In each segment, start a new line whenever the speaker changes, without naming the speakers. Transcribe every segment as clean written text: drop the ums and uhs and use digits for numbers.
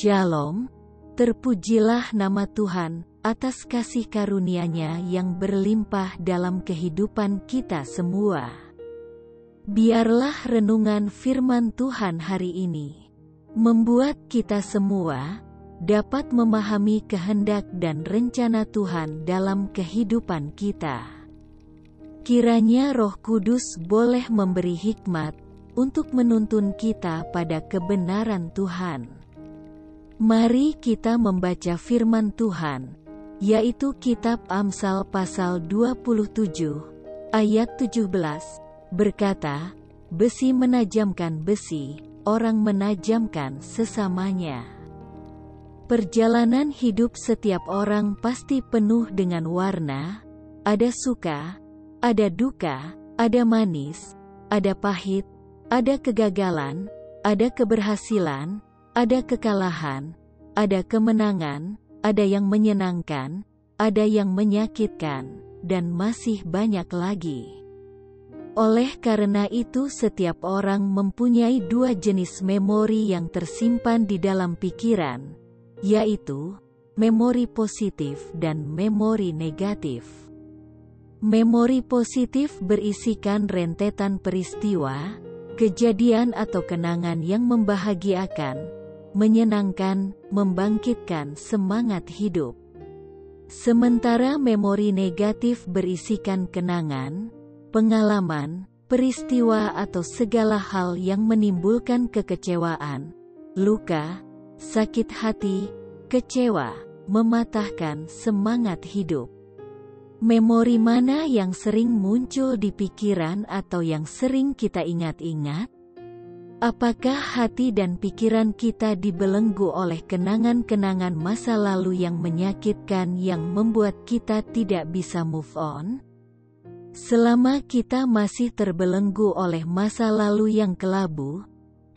Shalom, terpujilah nama Tuhan atas kasih karunia-Nya yang berlimpah dalam kehidupan kita semua. Biarlah renungan firman Tuhan hari ini membuat kita semua dapat memahami kehendak dan rencana Tuhan dalam kehidupan kita. Kiranya Roh Kudus boleh memberi hikmat untuk menuntun kita pada kebenaran Tuhan. Mari kita membaca firman Tuhan, yaitu kitab Amsal pasal 27, ayat 17, berkata, "Besi menajamkan besi, orang menajamkan sesamanya." Perjalanan hidup setiap orang pasti penuh dengan warna, ada suka, ada duka, ada manis, ada pahit, ada kegagalan, ada keberhasilan, ada kekalahan, ada kemenangan, ada yang menyenangkan, ada yang menyakitkan, dan masih banyak lagi. Oleh karena itu setiap orang mempunyai dua jenis memori yang tersimpan di dalam pikiran, yaitu memori positif dan memori negatif. Memori positif berisikan rentetan peristiwa, kejadian atau kenangan yang membahagiakan, menyenangkan, membangkitkan semangat hidup. Sementara memori negatif berisikan kenangan, pengalaman, peristiwa atau segala hal yang menimbulkan kekecewaan, luka, sakit hati, kecewa, mematahkan semangat hidup. Memori mana yang sering muncul di pikiran atau yang sering kita ingat-ingat? Apakah hati dan pikiran kita dibelenggu oleh kenangan-kenangan masa lalu yang menyakitkan yang membuat kita tidak bisa move on? Selama kita masih terbelenggu oleh masa lalu yang kelabu,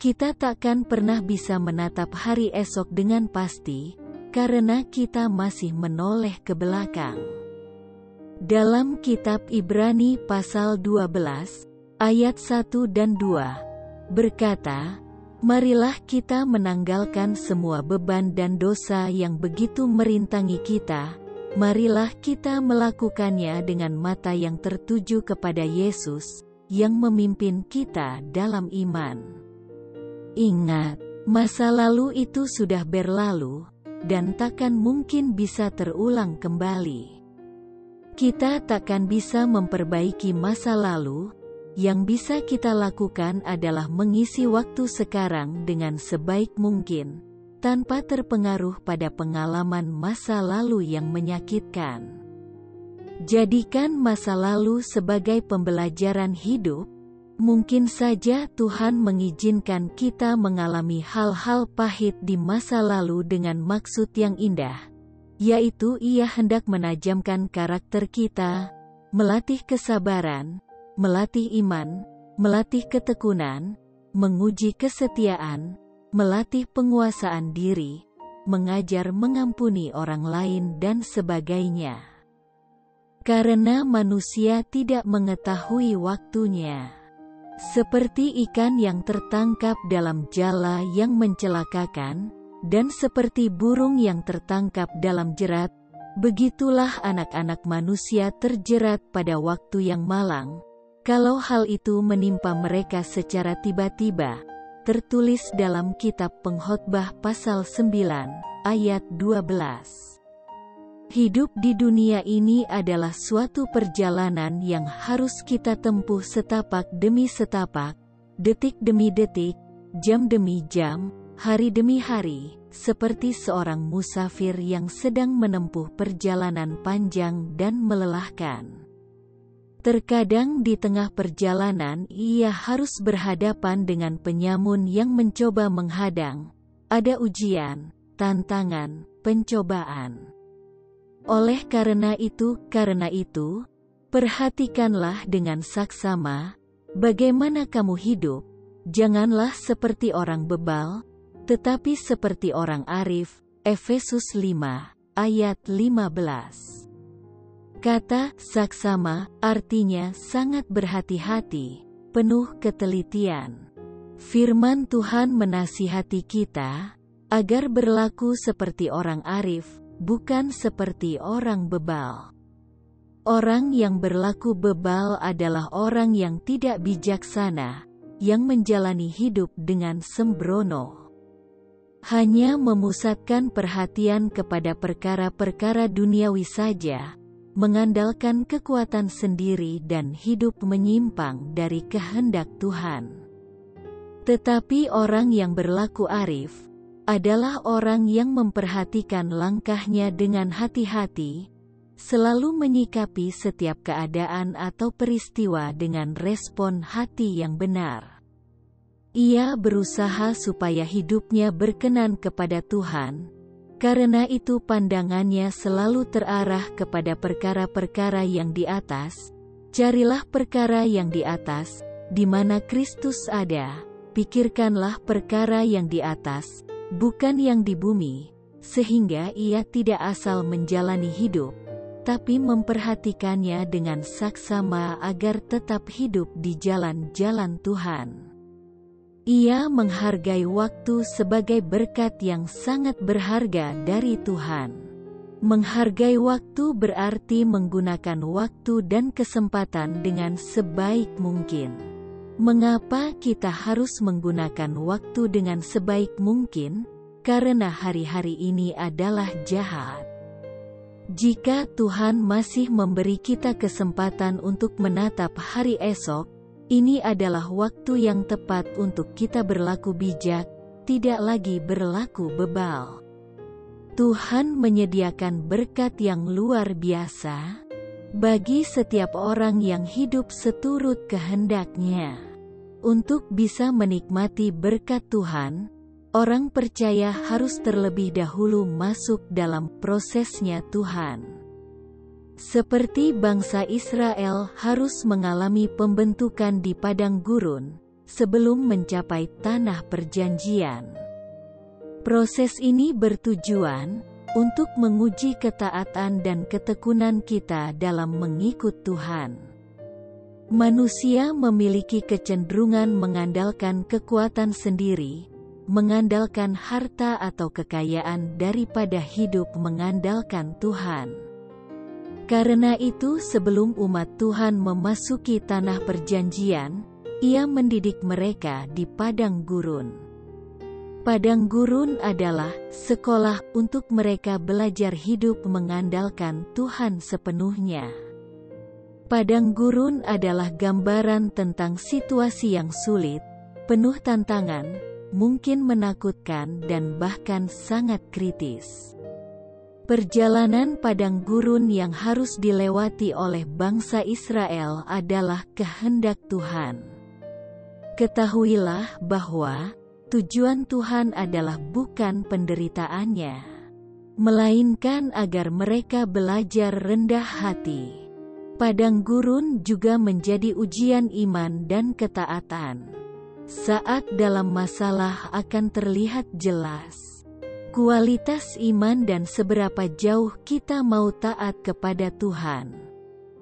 kita takkan pernah bisa menatap hari esok dengan pasti, karena kita masih menoleh ke belakang. Dalam kitab Ibrani pasal 12, ayat 1 dan 2, berkata, "Marilah kita menanggalkan semua beban dan dosa yang begitu merintangi kita, marilah kita melakukannya dengan mata yang tertuju kepada Yesus, yang memimpin kita dalam iman." Ingat, masa lalu itu sudah berlalu, dan takkan mungkin bisa terulang kembali. Kita takkan bisa memperbaiki masa lalu, yang bisa kita lakukan adalah mengisi waktu sekarang dengan sebaik mungkin, tanpa terpengaruh pada pengalaman masa lalu yang menyakitkan. Jadikan masa lalu sebagai pembelajaran hidup. Mungkin saja Tuhan mengizinkan kita mengalami hal-hal pahit di masa lalu dengan maksud yang indah, yaitu Ia hendak menajamkan karakter kita, melatih kesabaran, melatih iman, melatih ketekunan, menguji kesetiaan, melatih penguasaan diri, mengajar mengampuni orang lain dan sebagainya. Karena manusia tidak mengetahui waktunya. Seperti ikan yang tertangkap dalam jala yang mencelakakan, dan seperti burung yang tertangkap dalam jerat, begitulah anak-anak manusia terjerat pada waktu yang malang, kalau hal itu menimpa mereka secara tiba-tiba. Tertulis dalam kitab Pengkhotbah pasal 9, ayat 12. Hidup di dunia ini adalah suatu perjalanan yang harus kita tempuh setapak demi setapak, detik demi detik, jam demi jam, hari demi hari, seperti seorang musafir yang sedang menempuh perjalanan panjang dan melelahkan. Terkadang di tengah perjalanan ia harus berhadapan dengan penyamun yang mencoba menghadang. Ada ujian, tantangan, pencobaan. Oleh karena itu, perhatikanlah dengan saksama, bagaimana kamu hidup. Janganlah seperti orang bebal, tetapi seperti orang arif. Efesus 5, ayat 15. Kata saksama artinya sangat berhati-hati, penuh ketelitian. Firman Tuhan menasihati kita, agar berlaku seperti orang arif, bukan seperti orang bebal. Orang yang berlaku bebal adalah orang yang tidak bijaksana, yang menjalani hidup dengan sembrono. Hanya memusatkan perhatian kepada perkara-perkara duniawi saja, mengandalkan kekuatan sendiri dan hidup menyimpang dari kehendak Tuhan. Tetapi orang yang berlaku arif adalah orang yang memperhatikan langkahnya dengan hati-hati, selalu menyikapi setiap keadaan atau peristiwa dengan respon hati yang benar. Ia berusaha supaya hidupnya berkenan kepada Tuhan, karena itu pandangannya selalu terarah kepada perkara-perkara yang di atas. Carilah perkara yang di atas, di mana Kristus ada. Pikirkanlah perkara yang di atas, bukan yang di bumi, sehingga ia tidak asal menjalani hidup, tapi memperhatikannya dengan saksama agar tetap hidup di jalan-jalan Tuhan. Ia menghargai waktu sebagai berkat yang sangat berharga dari Tuhan. Menghargai waktu berarti menggunakan waktu dan kesempatan dengan sebaik mungkin. Mengapa kita harus menggunakan waktu dengan sebaik mungkin? Karena hari-hari ini adalah jahat. Jika Tuhan masih memberi kita kesempatan untuk menatap hari esok, ini adalah waktu yang tepat untuk kita berlaku bijak, tidak lagi berlaku bebal. Tuhan menyediakan berkat yang luar biasa bagi setiap orang yang hidup seturut kehendak-Nya. Untuk bisa menikmati berkat Tuhan, orang percaya harus terlebih dahulu masuk dalam prosesnya Tuhan. Seperti bangsa Israel harus mengalami pembentukan di padang gurun, sebelum mencapai tanah perjanjian. Proses ini bertujuan untuk menguji ketaatan dan ketekunan kita dalam mengikut Tuhan. Manusia memiliki kecenderungan mengandalkan kekuatan sendiri, mengandalkan harta atau kekayaan daripada hidup mengandalkan Tuhan. Karena itu sebelum umat Tuhan memasuki tanah perjanjian, Ia mendidik mereka di padang gurun. Padang gurun adalah sekolah untuk mereka belajar hidup mengandalkan Tuhan sepenuhnya. Padang gurun adalah gambaran tentang situasi yang sulit, penuh tantangan, mungkin menakutkan dan bahkan sangat kritis. Perjalanan padang gurun yang harus dilewati oleh bangsa Israel adalah kehendak Tuhan. Ketahuilah bahwa tujuan Tuhan adalah bukan penderitaannya, melainkan agar mereka belajar rendah hati. Padang gurun juga menjadi ujian iman dan ketaatan. Saat dalam masalah akan terlihat jelas kualitas iman dan seberapa jauh kita mau taat kepada Tuhan.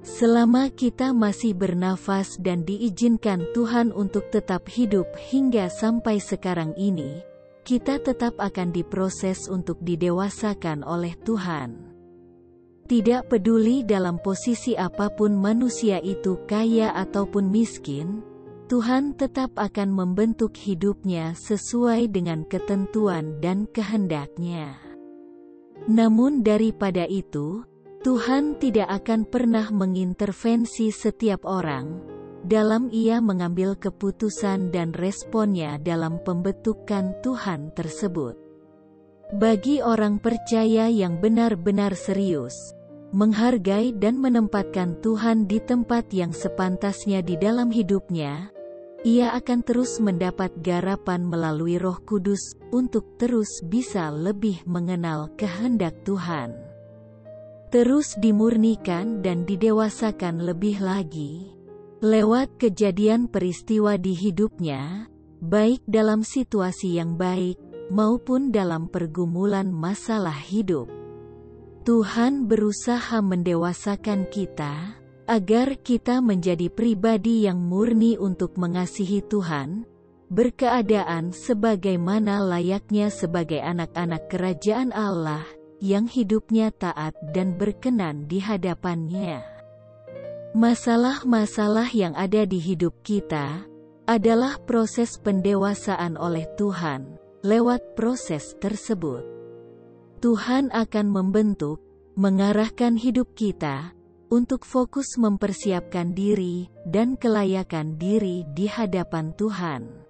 Selama kita masih bernafas dan diizinkan Tuhan untuk tetap hidup hingga sampai sekarang ini, kita tetap akan diproses untuk didewasakan oleh Tuhan. Tidak peduli dalam posisi apapun manusia itu kaya ataupun miskin, Tuhan tetap akan membentuk hidupnya sesuai dengan ketentuan dan kehendak-Nya. Namun daripada itu, Tuhan tidak akan pernah mengintervensi setiap orang dalam ia mengambil keputusan dan responnya dalam pembentukan Tuhan tersebut. Bagi orang percaya yang benar-benar serius, menghargai dan menempatkan Tuhan di tempat yang sepantasnya di dalam hidupnya, ia akan terus mendapat garapan melalui Roh Kudus untuk terus bisa lebih mengenal kehendak Tuhan. Terus dimurnikan dan didewasakan lebih lagi lewat kejadian peristiwa di hidupnya, baik dalam situasi yang baik maupun dalam pergumulan masalah hidup. Tuhan berusaha mendewasakan kita agar kita menjadi pribadi yang murni untuk mengasihi Tuhan, berkeadaan sebagaimana layaknya sebagai anak-anak kerajaan Allah, yang hidupnya taat dan berkenan di hadapan-Nya. Masalah-masalah yang ada di hidup kita adalah proses pendewasaan oleh Tuhan. Lewat proses tersebut, Tuhan akan membentuk, mengarahkan hidup kita untuk fokus mempersiapkan diri dan kelayakan diri di hadapan Tuhan.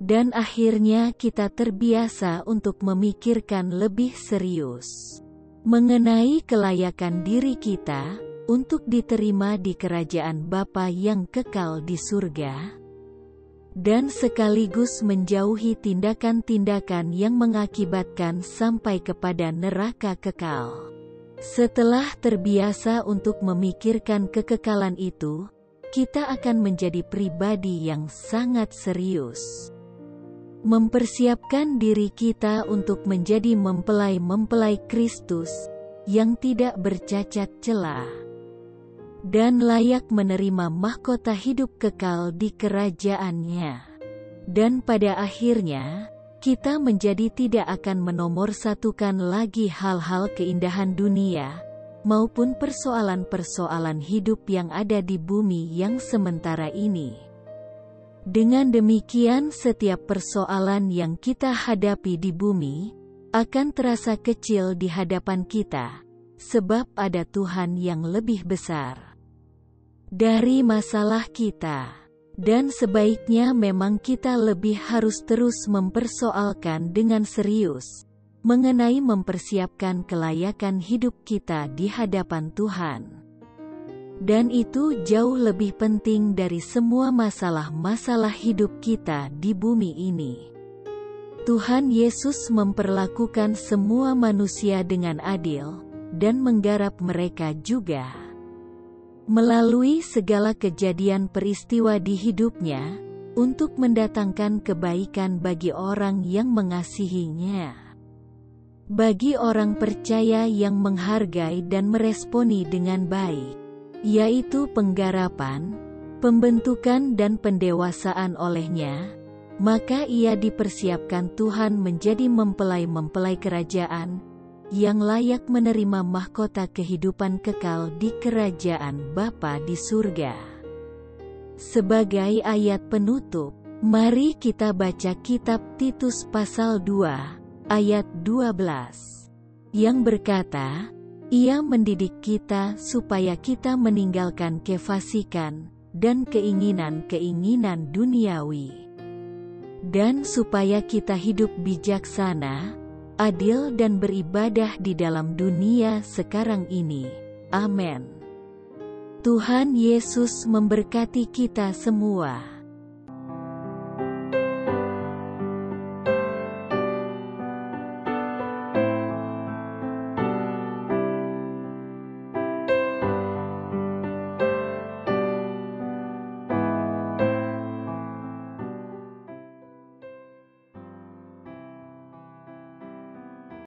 Dan akhirnya kita terbiasa untuk memikirkan lebih serius mengenai kelayakan diri kita untuk diterima di kerajaan Bapa yang kekal di surga, dan sekaligus menjauhi tindakan-tindakan yang mengakibatkan sampai kepada neraka kekal. Setelah terbiasa untuk memikirkan kekekalan itu, kita akan menjadi pribadi yang sangat serius mempersiapkan diri kita untuk menjadi mempelai-mempelai Kristus yang tidak bercacat celah dan layak menerima mahkota hidup kekal di kerajaan-Nya. Dan pada akhirnya, kita menjadi tidak akan menomorsatukan lagi hal-hal keindahan dunia, maupun persoalan-persoalan hidup yang ada di bumi yang sementara ini. Dengan demikian, setiap persoalan yang kita hadapi di bumi akan terasa kecil di hadapan kita, sebab ada Tuhan yang lebih besar dari masalah kita. Dan sebaiknya memang kita lebih harus terus mempersoalkan dengan serius mengenai mempersiapkan kelayakan hidup kita di hadapan Tuhan. Dan itu jauh lebih penting dari semua masalah-masalah hidup kita di bumi ini. Tuhan Yesus memperlakukan semua manusia dengan adil, dan menggarap mereka juga. Melalui segala kejadian peristiwa di hidupnya, untuk mendatangkan kebaikan bagi orang yang mengasihinya. Bagi orang percaya yang menghargai dan meresponi dengan baik, yaitu penggarapan, pembentukan dan pendewasaan oleh-Nya, maka ia dipersiapkan Tuhan menjadi mempelai-mempelai kerajaan, yang layak menerima mahkota kehidupan kekal di kerajaan Bapa di surga. Sebagai ayat penutup, mari kita baca kitab Titus pasal 2, ayat 12, yang berkata, Ia mendidik kita supaya kita meninggalkan kefasikan dan keinginan-keinginan duniawi, dan supaya kita hidup bijaksana, adil dan beribadah di dalam dunia sekarang ini. Amin. Tuhan Yesus memberkati kita semua.